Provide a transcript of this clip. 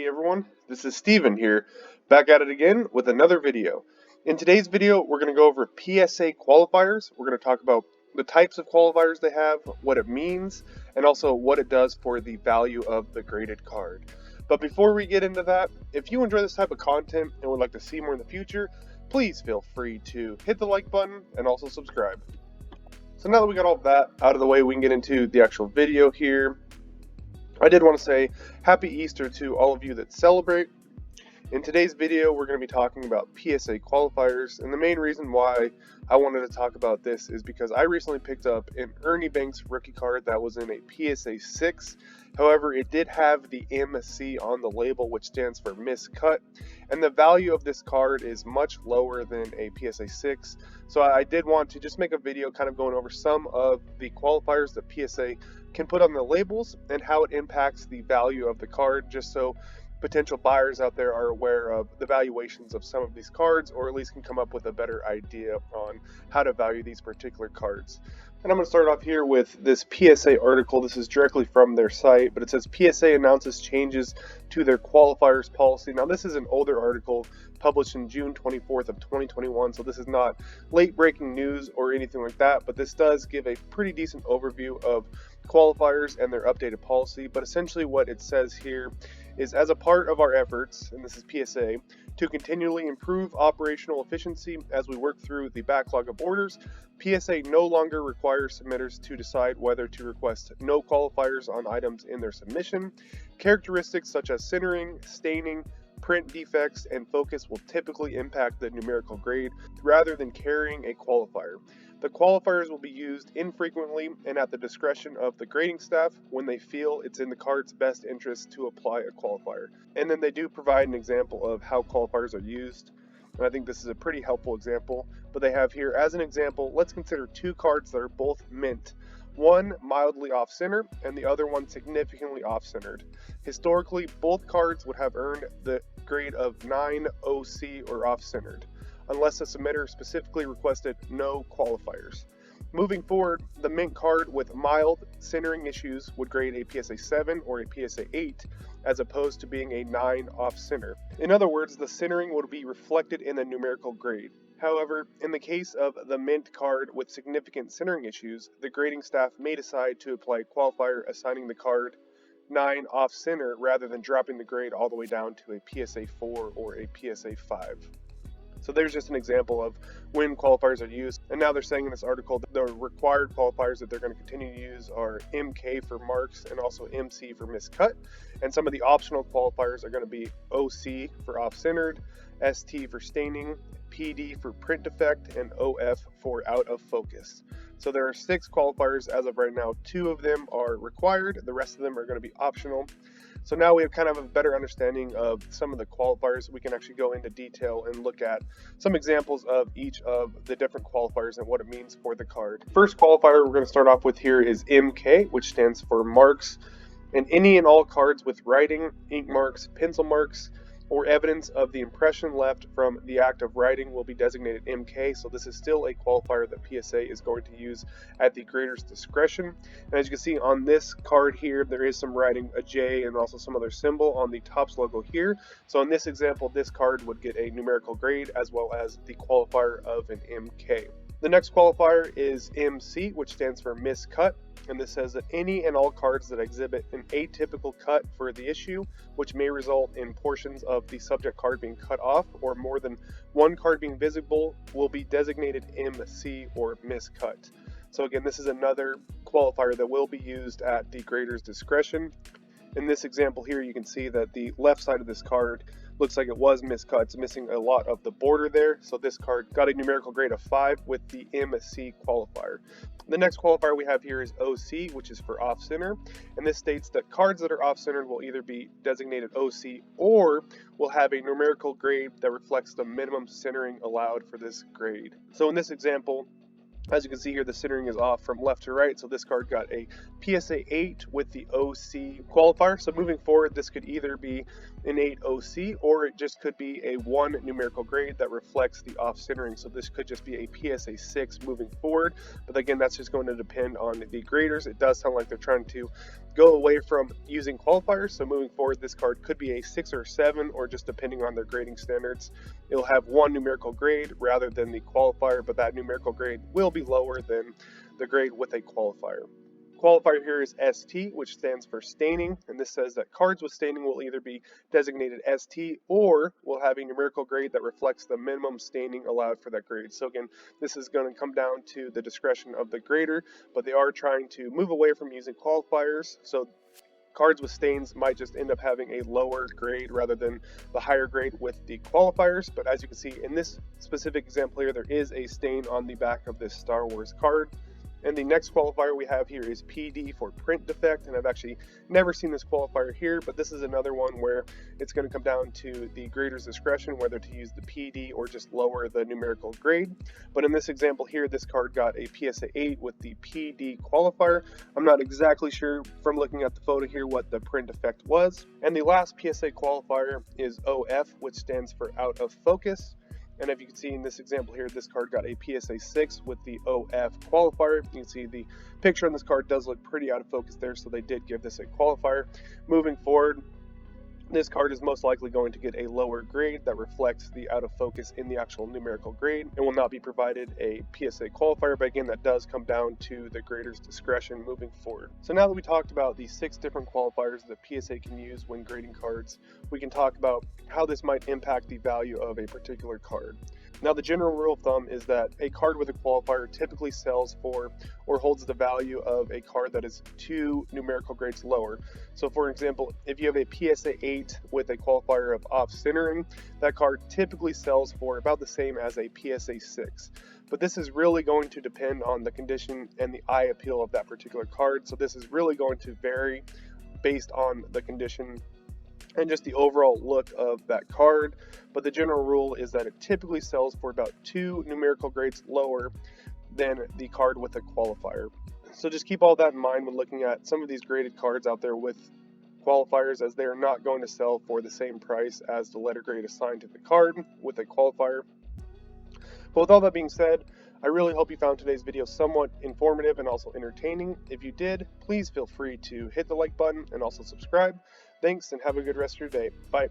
everyone, this is Steven here, back at it again with another video. In today's video, we're going to go over PSA qualifiers. We're going to talk about the types of qualifiers they have, what it means, and also what it does for the value of the graded card. But before we get into that, if you enjoy this type of content and would like to see more in the future, please feel free to hit the like button and also subscribe. So now that we got all of that out of the way, we can get into the actual video here. I did want to say Happy Easter to all of you that celebrate. In today's video, we're going to be talking about PSA qualifiers, and the main reason why I wanted to talk about this is because I recently picked up an Ernie Banks rookie card that was in a PSA 6. However, it did have the MC on the label, which stands for miscut, and the value of this card is much lower than a PSA 6. So I did want to just make a video kind of going over some of the qualifiers that PSA can put on the labels and how it impacts the value of the card, just so potential buyers out there are aware of the valuations of some of these cards, or at least can come up with a better idea on how to value these particular cards. And I'm going to start off here with this PSA article. This is directly from their site, but it says PSA announces changes to their qualifiers policy. Now, this is an older article published in June 24th of 2021, so this is not late breaking news or anything like that, but this does give a pretty decent overview of qualifiers and their updated policy. But essentially what it says here is, as a part of our efforts, and this is PSA, to continually improve operational efficiency as we work through the backlog of orders, PSA no longer requires submitters to decide whether to request no qualifiers on items in their submission. Characteristics such as centering, staining, print defects, and focus will typically impact the numerical grade rather than carrying a qualifier. The qualifiers will be used infrequently and at the discretion of the grading staff when they feel it's in the card's best interest to apply a qualifier. And then they do provide an example of how qualifiers are used, and I think this is a pretty helpful example. But they have here, as an example, let's consider two cards that are both mint. One mildly off-center and the other one significantly off-centered. Historically, both cards would have earned the grade of 9 OC or off-centered, unless the submitter specifically requested no qualifiers. Moving forward, the mint card with mild centering issues would grade a PSA 7 or a PSA 8, as opposed to being a 9 off-center. In other words, the centering would be reflected in the numerical grade. However, in the case of the mint card with significant centering issues, the grading staff may decide to apply a qualifier assigning the card 9 off-center rather than dropping the grade all the way down to a PSA 4 or a PSA 5. So there's just an example of when qualifiers are used. And now they're saying in this article that the required qualifiers that they're going to continue to use are MK for marks and also MC for miscut. And some of the optional qualifiers are going to be OC for off-centered, ST for staining, PD for print defect, and OF for out of focus. So there are 6 qualifiers as of right now. 2 of them are required. The rest of them are going to be optional. So now we have kind of a better understanding of some of the qualifiers. We can actually go into detail and look at some examples of each of the different qualifiers and what it means for the card. First qualifier we're going to start off with here is MK, which stands for marks. And any and all cards with writing, ink marks, pencil marks, or evidence of the impression left from the act of writing will be designated MK. So this is still a qualifier that PSA is going to use at the grader's discretion. And as you can see on this card here, there is some writing, a J, and also some other symbol on the Topps logo here. So in this example, this card would get a numerical grade as well as the qualifier of an MK. The next qualifier is MC, which stands for miscut. And this says that any and all cards that exhibit an atypical cut for the issue, which may result in portions of the subject card being cut off or more than one card being visible, will be designated MC or miscut. So again, this is another qualifier that will be used at the grader's discretion. In this example here, you can see that the left side of this card looks like it was miscut. It's missing a lot of the border there. So this card got a numerical grade of 5 with the MC qualifier. The next qualifier we have here is OC, which is for off-center. And this states that cards that are off-centered will either be designated OC or will have a numerical grade that reflects the minimum centering allowed for this grade. So in this example, As you can see here, the centering is off from left to right, so this card got a PSA 8 with the OC qualifier. So moving forward, this could either be an 8 OC, or it just could be a 1 numerical grade that reflects the off centering. So this could just be a PSA 6 moving forward, but again, that's just going to depend on the graders. It does sound like they're trying to go away from using qualifiers, so moving forward, this card could be a 6 or 7, or just depending on their grading standards, it'll have 1 numerical grade rather than the qualifier, but that numerical grade will be lower than the grade with a qualifier. Qualifier here is ST, which stands for staining, and this says that cards with staining will either be designated ST or will have a numerical grade that reflects the minimum staining allowed for that grade. So again, this is going to come down to the discretion of the grader, but they are trying to move away from using qualifiers, so cards with stains might just end up having a lower grade rather than the higher grade with the qualifiers. But as you can see in this specific example here, there is a stain on the back of this Star Wars card. And the next qualifier we have here is PD for Print Defect, and I've actually never seen this qualifier here, but this is another one where it's going to come down to the grader's discretion whether to use the PD or just lower the numerical grade. But in this example here, this card got a PSA 8 with the PD qualifier. I'm not exactly sure from looking at the photo here what the print defect was. And the last PSA qualifier is OF, which stands for out of focus. And if you can see in this example here, this card got a PSA 6 with the OF qualifier. You can see the picture on this card does look pretty out of focus there, so they did give this a qualifier. Moving forward, this card is most likely going to get a lower grade that reflects the out of focus in the actual numerical grade and will not be provided a PSA qualifier, but again, that does come down to the grader's discretion moving forward. So now that we talked about the 6 different qualifiers that PSA can use when grading cards, we can talk about how this might impact the value of a particular card. Now, the general rule of thumb is that a card with a qualifier typically sells for or holds the value of a card that is 2 numerical grades lower. So for example, if you have a PSA 8 with a qualifier of off centering, that card typically sells for about the same as a PSA 6. But this is really going to depend on the condition and the eye appeal of that particular card. So this is really going to vary based on the condition and just the overall look of that card. But the general rule is that it typically sells for about 2 numerical grades lower than the card with a qualifier. So just keep all that in mind when looking at some of these graded cards out there with qualifiers, as they are not going to sell for the same price as the letter grade assigned to the card with a qualifier. But with all that being said, I really hope you found today's video somewhat informative and also entertaining. If you did, please feel free to hit the like button and also subscribe. Thanks, and have a good rest of your day. Bye.